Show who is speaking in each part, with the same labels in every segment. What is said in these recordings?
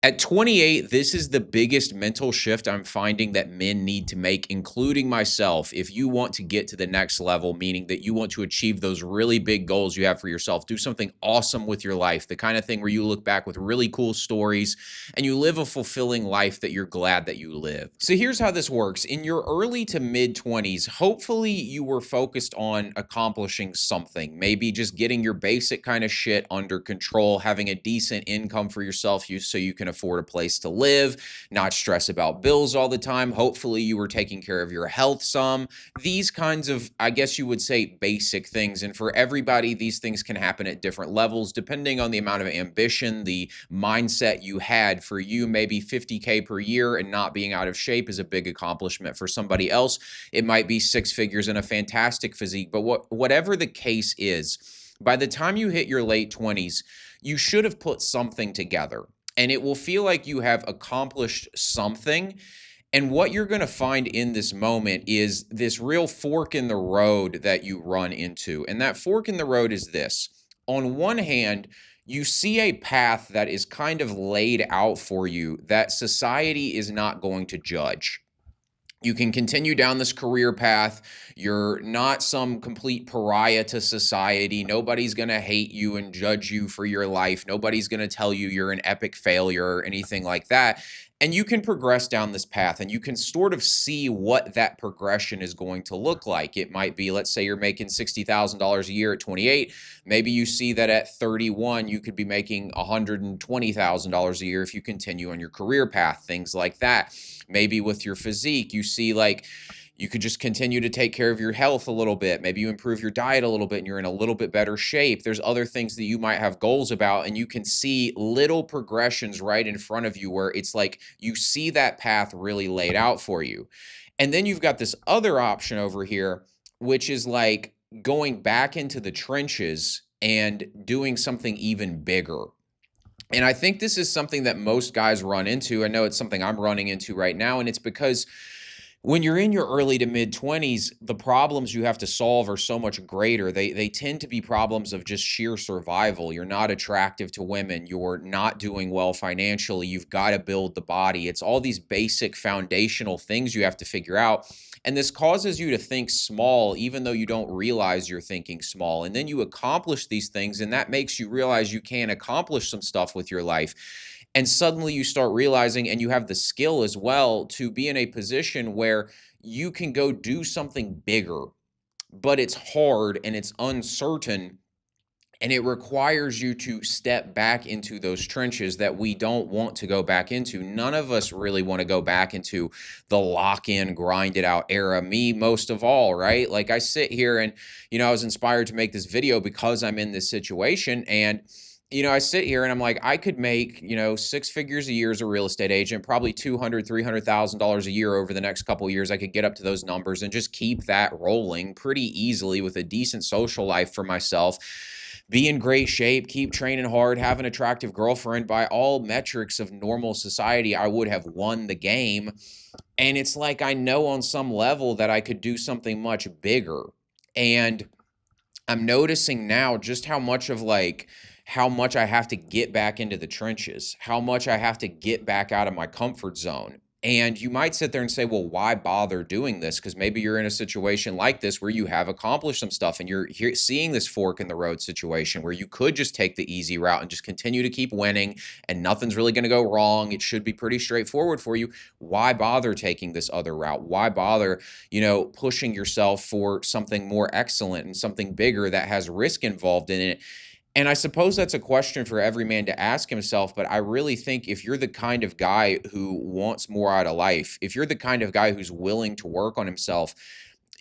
Speaker 1: At 28, this is the biggest mental shift I'm finding that men need to make, including myself. If you want to get to the next level, meaning that you want to achieve those really big goals you have for yourself, do something awesome with your life, the kind of thing where you look back with really cool stories and you live a fulfilling life that you're glad that you live. So here's how this works. In your early to mid 20s, hopefully you were focused on accomplishing something, maybe just getting your basic kind of shit under control, having a decent income for yourself so you can afford a place to live, not stress about bills all the time. Hopefully you were taking care of your health some. These kinds of, I guess you would say, basic things. And for everybody, these things can happen at different levels depending on the amount of ambition, the mindset you had. For you, maybe 50K per year and not being out of shape is a big accomplishment. For somebody else, it might be six figures and a fantastic physique. But whatever the case is, by the time you hit your late 20s, you should have put something together. And it will feel like you have accomplished something. And what you're going to find in this moment is this real fork in the road that you run into. And that fork in the road is this. On one hand, you see a path that is kind of laid out for you that society is not going to judge. You can continue down this career path. You're not some complete pariah to society. Nobody's going to hate you and judge you for your life. Nobody's going to tell you you're an epic failure or anything like that. And you can progress down this path and you can sort of see what that progression is going to look like. It might be, let's say you're making $60,000 a year at 28. Maybe you see that at 31, you could be making $120,000 a year if you continue on your career path, things like that. Maybe with your physique, you see like you could just continue to take care of your health a little bit. Maybe you improve your diet a little bit and you're in a little bit better shape. There's other things that you might have goals about, and you can see little progressions right in front of you where it's like you see that path really laid out for you. And then you've got this other option over here, which is like going back into the trenches and doing something even bigger. And I think this is something that most guys run into. I know it's something I'm running into right now, and it's because when you're in your early to mid 20s, the problems you have to solve are so much greater. They tend to be problems of just sheer survival. You're not attractive to women. You're not doing well financially. You've got to build the body. It's all these basic foundational things you have to figure out. And this causes you to think small, even though you don't realize you're thinking small. And then you accomplish these things, and that makes you realize you can accomplish some stuff with your life. And suddenly you start realizing, and you have the skill as well to be in a position where you can go do something bigger, but it's hard and it's uncertain. And it requires you to step back into those trenches that we don't want to go back into. None of us really want to go back into the lock-in, grind-it-out era. Me, most of all, right? Like I sit here and, I was inspired to make this video because I'm in this situation. And I sit here and I'm like, I could make, six figures a year as a real estate agent, probably $200,000, $300,000 a year over the next couple of years. I could get up to those numbers and just keep that rolling pretty easily with a decent social life for myself. Be in great shape, keep training hard, have an attractive girlfriend. By all metrics of normal society, I would have won the game. And it's like I know on some level that I could do something much bigger. And I'm noticing now just how much I have to get back into the trenches, how much I have to get back out of my comfort zone. And you might sit there and say, well, why bother doing this? Because maybe you're in a situation like this where you have accomplished some stuff and you're seeing this fork in the road situation where you could just take the easy route and just continue to keep winning and nothing's really going to go wrong. It should be pretty straightforward for you. Why bother taking this other route? Why bother, pushing yourself for something more excellent and something bigger that has risk involved in it? And I suppose that's a question for every man to ask himself, but I really think if you're the kind of guy who wants more out of life, if you're the kind of guy who's willing to work on himself,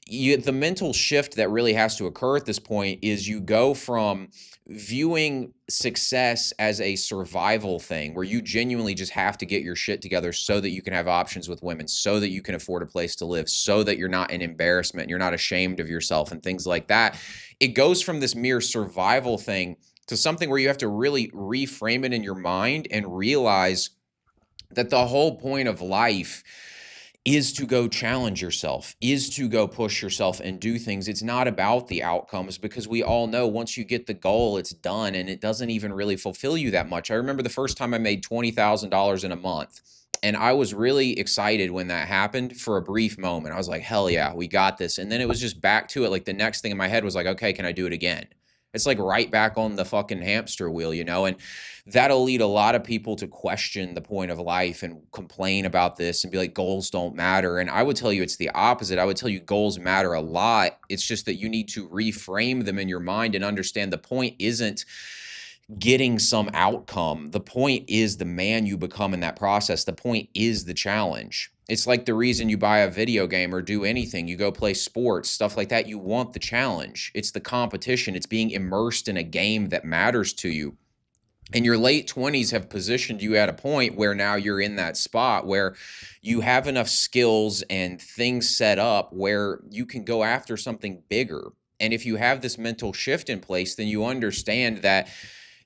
Speaker 1: the mental shift that really has to occur at this point is you go from viewing success as a survival thing where you genuinely just have to get your shit together so that you can have options with women, so that you can afford a place to live, so that you're not an embarrassment, you're not ashamed of yourself and things like that. It goes from this mere survival thing to something where you have to really reframe it in your mind and realize that the whole point of life is to go challenge yourself, is to go push yourself and do things. It's not about the outcomes, because we all know once you get the goal, it's done and it doesn't even really fulfill you that much. I remember the first time I made $20,000 in a month. And I was really excited when that happened for a brief moment. I was like, hell yeah, we got this. And then it was just back to it. Like the next thing in my head was like, okay, can I do it again? It's like right back on the fucking hamster wheel, you know? And that'll lead a lot of people to question the point of life and complain about this and be like, goals don't matter. And I would tell you it's the opposite. I would tell you goals matter a lot. It's just that you need to reframe them in your mind and understand the point isn't getting some outcome. The point is the man you become in that process. The point is the challenge. It's like the reason you buy a video game or do anything, you go play sports, stuff like that. You want the challenge. It's the competition. It's being immersed in a game that matters to you. And your late 20s have positioned you at a point where now you're in that spot where you have enough skills and things set up where you can go after something bigger. And if you have this mental shift in place, then you understand that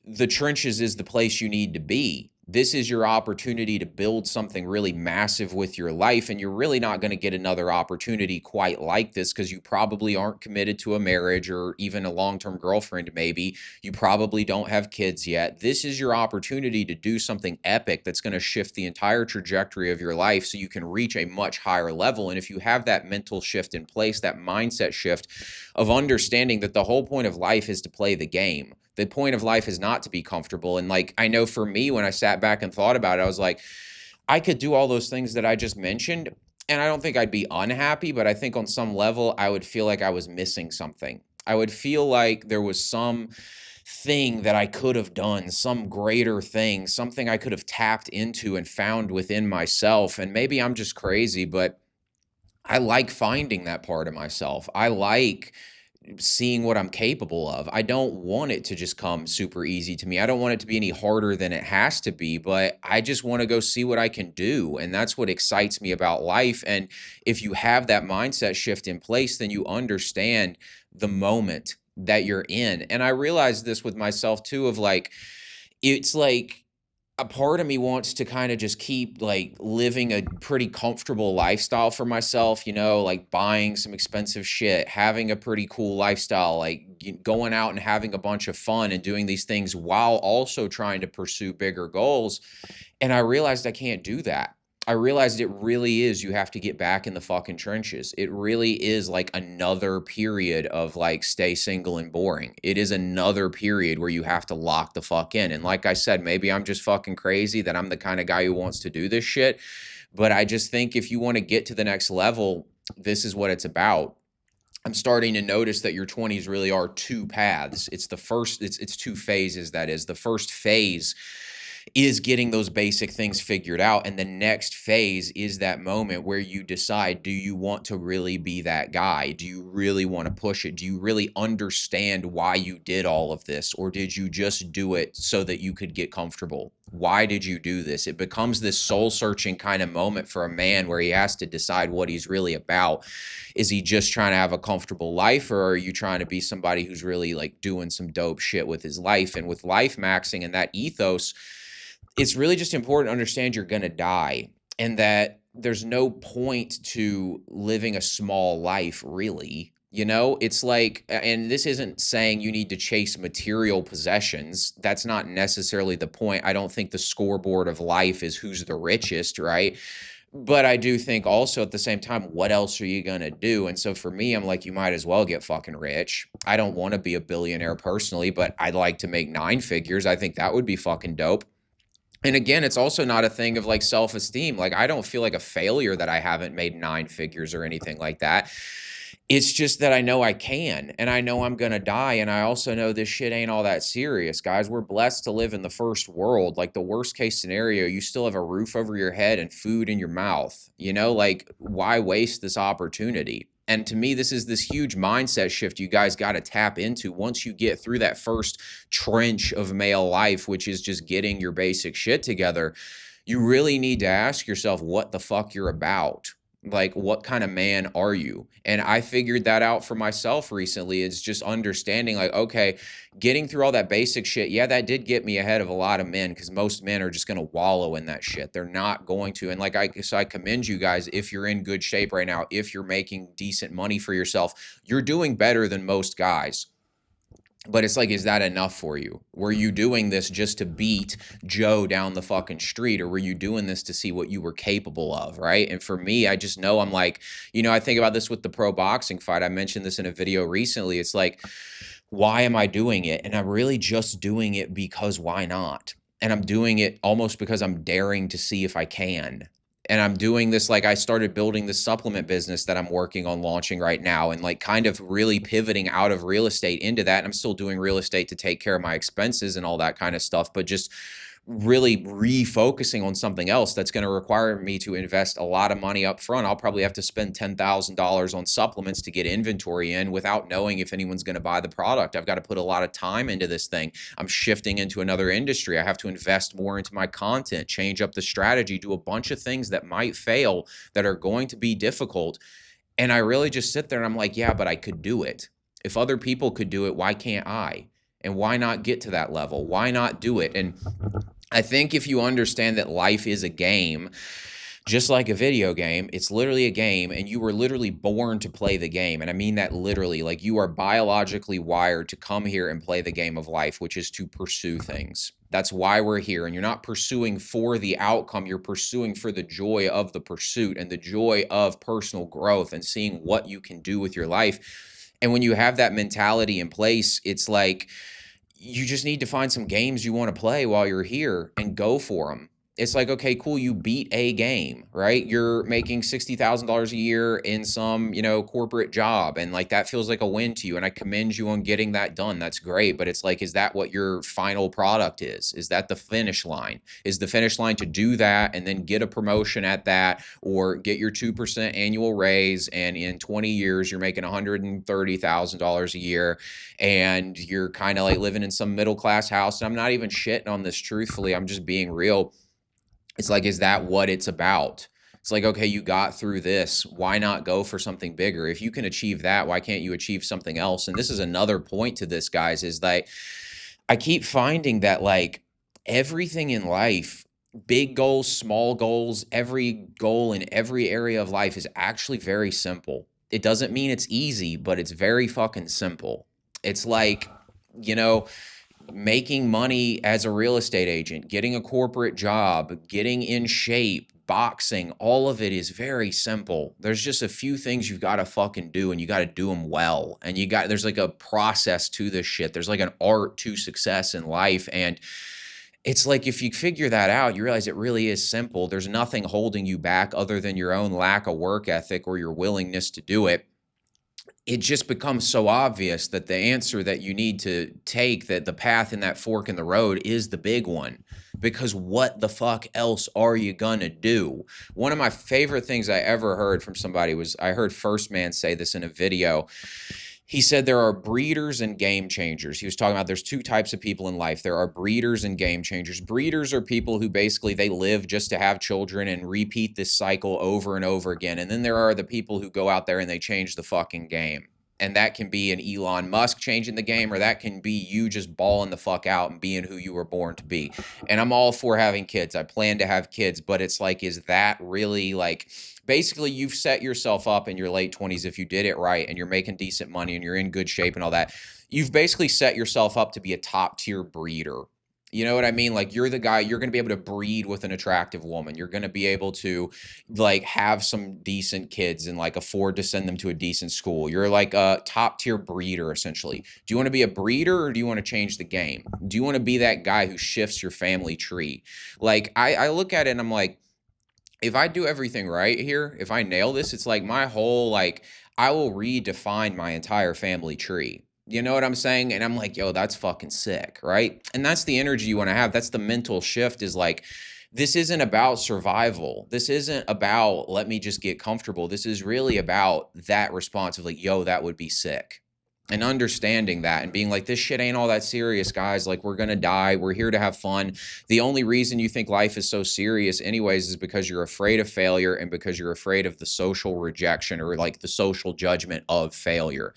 Speaker 1: the trenches is the place you need to be. This is your opportunity to build something really massive with your life. And you're really not going to get another opportunity quite like this, because you probably aren't committed to a marriage or even a long-term girlfriend. Maybe you probably don't have kids yet. This is your opportunity to do something epic that's going to shift the entire trajectory of your life so you can reach a much higher level. And if you have that mental shift in place, that mindset shift of understanding that the whole point of life is to play the game. The point of life is not to be comfortable. And like, I know for me, when I sat back and thought about it, I was like, I could do all those things that I just mentioned, and I don't think I'd be unhappy, but I think on some level, I would feel like I was missing something. I would feel like there was some thing that I could have done, some greater thing, something I could have tapped into and found within myself. And maybe I'm just crazy, but I like finding that part of myself. I like seeing what I'm capable of. I don't want it to just come super easy to me. I don't want it to be any harder than it has to be, but I just want to go see what I can do. And that's what excites me about life. And if you have that mindset shift in place, then you understand the moment that you're in. And I realized this with myself too, of like, it's like, a part of me wants to kind of just keep like living a pretty comfortable lifestyle for myself, you know, like buying some expensive shit, having a pretty cool lifestyle, like going out and having a bunch of fun and doing these things while also trying to pursue bigger goals. And I realized I can't do that. I realized it really is, you have to get back in the fucking trenches. It really is like another period of like stay single and boring. It is another period where you have to lock the fuck in. And like I said, maybe I'm just fucking crazy that I'm the kind of guy who wants to do this shit. But I just think if you want to get to the next level, this is what it's about. I'm starting to notice that your 20s really are two paths. It's the first, it's two phases, that is. The first phase is getting those basic things figured out. And the next phase is that moment where you decide, do you want to really be that guy? Do you really want to push it? Do you really understand why you did all of this? Or did you just do it so that you could get comfortable? Why did you do this? It becomes this soul searching kind of moment for a man where he has to decide what he's really about. Is he just trying to have a comfortable life, or are you trying to be somebody who's really like doing some dope shit with his life? And with life maxing and that ethos, it's really just important to understand you're going to die, and that there's no point to living a small life, really. You know, it's like, and this isn't saying you need to chase material possessions. That's not necessarily the point. I don't think the scoreboard of life is who's the richest, right? But I do think also at the same time, what else are you going to do? And so for me, I'm like, you might as well get fucking rich. I don't want to be a billionaire personally, but I'd like to make 9 figures. I think that would be fucking dope. And again, it's also not a thing of like self-esteem. Like, I don't feel like a failure that I haven't made 9 figures or anything like that. It's just that I know I can, and I know I'm going to die. And I also know this shit ain't all that serious, guys. We're blessed to live in the first world. Like, the worst case scenario, you still have a roof over your head and food in your mouth. You know, like, why waste this opportunity? And to me, this is this huge mindset shift you guys got to tap into once you get through that first trench of male life, which is just getting your basic shit together. You really need to ask yourself what the fuck you're about. Like, what kind of man are you? And I figured that out for myself recently. It's just understanding, like, okay, getting through all that basic shit. Yeah, that did get me ahead of a lot of men because most men are just going to wallow in that shit. They're not going to. And like, so I commend you guys if you're in good shape right now, if you're making decent money for yourself, you're doing better than most guys. But it's like, is that enough for you? Were you doing this just to beat Joe down the fucking street, or were you doing this to see what you were capable of, right? And for me, I just know I'm like, I think about this with the pro boxing fight. I mentioned this in a video recently. It's like, why am I doing it? And I'm really just doing it because why not? And I'm doing it almost because I'm daring to see if I can. And I'm doing this, like, I started building the supplement business that I'm working on launching right now, and like kind of really pivoting out of real estate into that. And I'm still doing real estate to take care of my expenses and all that kind of stuff, but just really refocusing on something else that's going to require me to invest a lot of money up front. I'll probably have to spend $10,000 on supplements to get inventory in without knowing if anyone's going to buy the product. I've got to put a lot of time into this thing. I'm shifting into another industry. I have to invest more into my content, change up the strategy, do a bunch of things that might fail, that are going to be difficult. And I really just sit there and I'm like, yeah, but I could do it. If other people could do it, why can't I? And why not get to that level? Why not do it? And I think if you understand that life is a game, just like a video game, it's literally a game, and you were literally born to play the game. And I mean that literally, like, you are biologically wired to come here and play the game of life, which is to pursue things. That's why we're here. And you're not pursuing for the outcome. You're pursuing for the joy of the pursuit and the joy of personal growth and seeing what you can do with your life. And when you have that mentality in place, it's like, you just need to find some games you want to play while you're here and go for them. It's like, okay, cool, you beat a game, right? You're making $60,000 a year in some, corporate job, and like that feels like a win to you, and I commend you on getting that done. That's great, but it's like, is that what your final product is? Is that the finish line? Is the finish line to do that and then get a promotion at that, or get your 2% annual raise, and in 20 years you're making $130,000 a year, and you're kind of like living in some middle class house? And I'm not even shitting on this, truthfully, I'm just being real. It's like, is that what it's about? It's like, okay, you got through this. Why not go for something bigger? If you can achieve that, why can't you achieve something else? And this is another point to this, guys, is that I keep finding that, like, everything in life, big goals, small goals, every goal in every area of life is actually very simple. It doesn't mean it's easy, but it's very fucking simple. It's like, making money as a real estate agent, getting a corporate job, getting in shape, boxing, all of it is very simple. There's just a few things you've got to fucking do, and you got to do them well. And there's like a process to this shit. There's like an art to success in life. And it's like, if you figure that out, you realize it really is simple. There's nothing holding you back other than your own lack of work ethic or your willingness to do it. It just becomes so obvious that the answer that you need to take, that the path in that fork in the road, is the big one. Because what the fuck else are you gonna do? One of my favorite things I ever heard from somebody was, I heard First Man say this in a video. He said there are breeders and game changers. He was talking about, there's two types of people in life. There are breeders and game changers. Breeders are people who basically, they live just to have children and repeat this cycle over and over again. And then there are the people who go out there and they change the fucking game. And that can be an Elon Musk changing the game, or that can be you just balling the fuck out and being who you were born to be. And I'm all for having kids. I plan to have kids, but it's like, is that really, like, basically you've set yourself up in your late 20s, if you did it right and you're making decent money and you're in good shape and all that, you've basically set yourself up to be a top tier breeder. You know what I mean? Like, you're the guy, you're going to be able to breed with an attractive woman. You're going to be able to, like, have some decent kids and, like, afford to send them to a decent school. You're like a top tier breeder, essentially. Do you want to be a breeder, or do you want to change the game? Do you want to be that guy who shifts your family tree? Like, I look at it and I'm like, if I do everything right here, if I nail this, it's like my whole, like, I will redefine my entire family tree. You know what I'm saying? And I'm like, yo, that's fucking sick, right? And that's the energy you want to have. That's the mental shift, is like, this isn't about survival. This isn't about, let me just get comfortable. This is really about that response of like, yo, that would be sick. and understanding that and being like, this shit ain't all that serious, guys. Like, we're gonna die. We're here to have fun. The only reason you think life is so serious anyways is because you're afraid of failure and because you're afraid of the social rejection or like the social judgment of failure.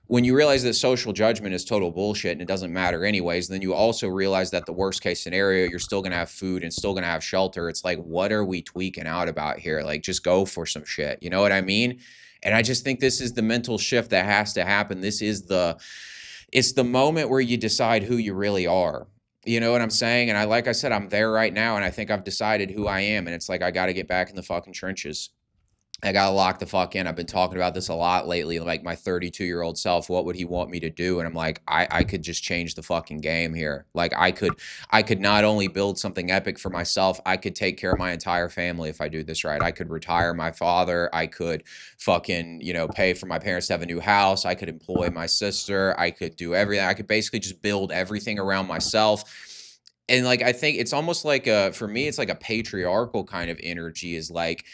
Speaker 1: When you realize that social judgment is total bullshit and it doesn't matter anyways, then you also realize that the worst case scenario, you're still going to have food and still going to have shelter. It's like, what are we tweaking out about here? Like, just go for some shit. You know what I mean? And I just think this is the mental shift that has to happen. It's the moment where you decide who you really are. You know what I'm saying? And like I said, I'm there right now. And I think I've decided who I am. And it's like, I got to get back in the fucking trenches. I gotta lock the fuck in. I've been talking about this a lot lately. Like, my 32-year-old self, what would he want me to do? And I'm like, I could just change the fucking game here. Like, I could not only build something epic for myself, I could take care of my entire family if I do this right. I could retire my father. I could fucking, pay for my parents to have a new house. I could employ my sister. I could do everything. I could basically just build everything around myself. And like, I think it's almost like for me, it's like a patriarchal kind of energy, is like,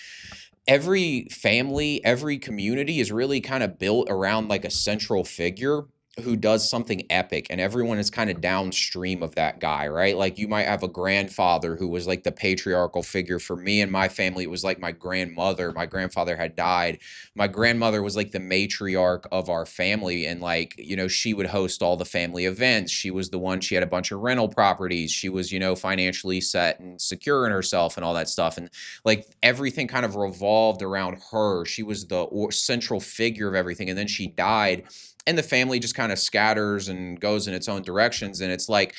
Speaker 1: every family, every community is really kind of built around like a central figure who does something epic, and everyone is kind of downstream of that guy, right? Like, you might have a grandfather who was like the patriarchal figure. For me and my family, it was like my grandmother. My grandfather had died. My grandmother was like the matriarch of our family, and like, she would host all the family events. She was the one, she had a bunch of rental properties. She was, financially set and secure in herself and all that stuff. And like, everything kind of revolved around her. She was the central figure of everything. And then she died, and the family just kind of scatters and goes in its own directions. And it's like,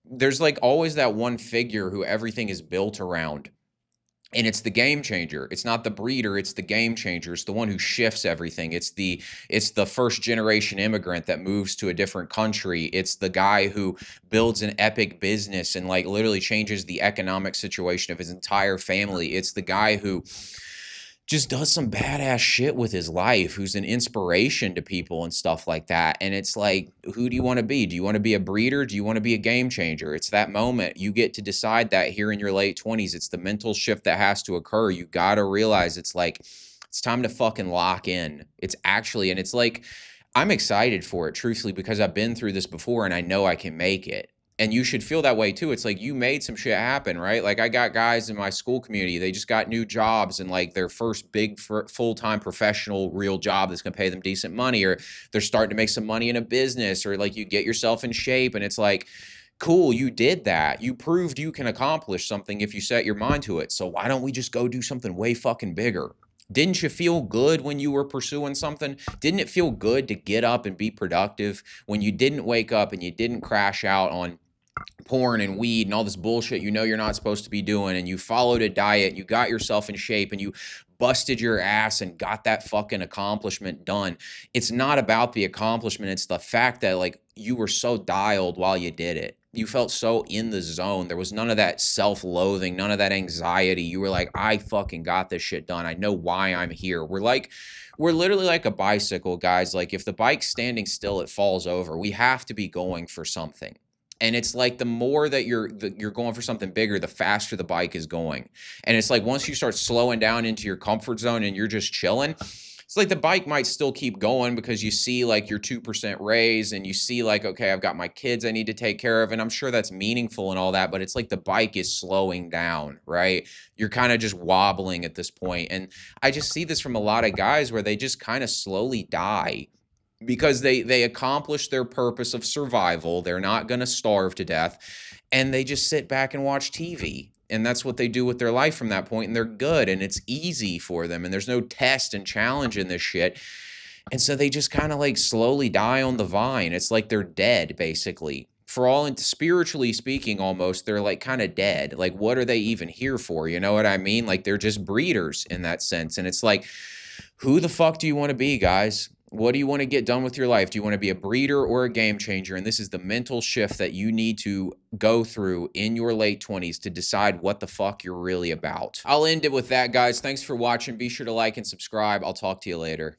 Speaker 1: there's like always that one figure who everything is built around. And it's the game changer. It's not the breeder. It's the game changer. It's the one who shifts everything. It's the first generation immigrant that moves to a different country. It's the guy who builds an epic business and like literally changes the economic situation of his entire family. It's the guy who just does some badass shit with his life, who's an inspiration to people and stuff like that. And it's like, who do you want to be? Do you want to be a breeder? Do you want to be a game changer? It's that moment. You get to decide that here in your late 20s. It's the mental shift that has to occur. You got to realize it's like, it's time to fucking lock in. It's actually, and it's like, I'm excited for it, truthfully, because I've been through this before and I know I can make it. And you should feel that way too. It's like, you made some shit happen, right? Like, I got guys in my school community, they just got new jobs and like their first big full-time professional real job that's going to pay them decent money, or they're starting to make some money in a business, or like you get yourself in shape. And it's like, cool, you did that. You proved you can accomplish something if you set your mind to it. So why don't we just go do something way fucking bigger? Didn't you feel good when you were pursuing something? Didn't it feel good to get up and be productive when you didn't wake up and you didn't crash out on porn and weed and all this bullshit you're not supposed to be doing, and you followed a diet, you got yourself in shape, and you busted your ass and got that fucking accomplishment done? It's not about the accomplishment. It's the fact that like, you were so dialed while you did it. You felt so in the zone. There was none of that self-loathing, none of that anxiety. You were like, I fucking got this shit done. I know why I'm here. We're literally like a bicycle, guys. Like, if the bike's standing still, it falls over. We have to be going for something. And it's like, the more that you're going for something bigger, the faster the bike is going. And it's like, once you start slowing down into your comfort zone and you're just chilling, it's like the bike might still keep going because you see like your 2% raise, and you see like, okay, I've got my kids I need to take care of. And I'm sure that's meaningful and all that, but it's like the bike is slowing down, right? You're kind of just wobbling at this point. And I just see this from a lot of guys where they just kind of slowly die, because they accomplish their purpose of survival. They're not going to starve to death, and they just sit back and watch TV. And that's what they do with their life from that point. And they're good, and it's easy for them, and there's no test and challenge in this shit. And so they just kind of like slowly die on the vine. It's like they're dead, basically. For all into spiritually speaking, almost, they're like kind of dead. Like, what are they even here for? You know what I mean? Like, they're just breeders in that sense. And it's like, who the fuck do you want to be, guys? What do you want to get done with your life? Do you want to be a breeder or a game changer? And this is the mental shift that you need to go through in your late 20s to decide what the fuck you're really about. I'll end it with that, guys. Thanks for watching. Be sure to like and subscribe. I'll talk to you later.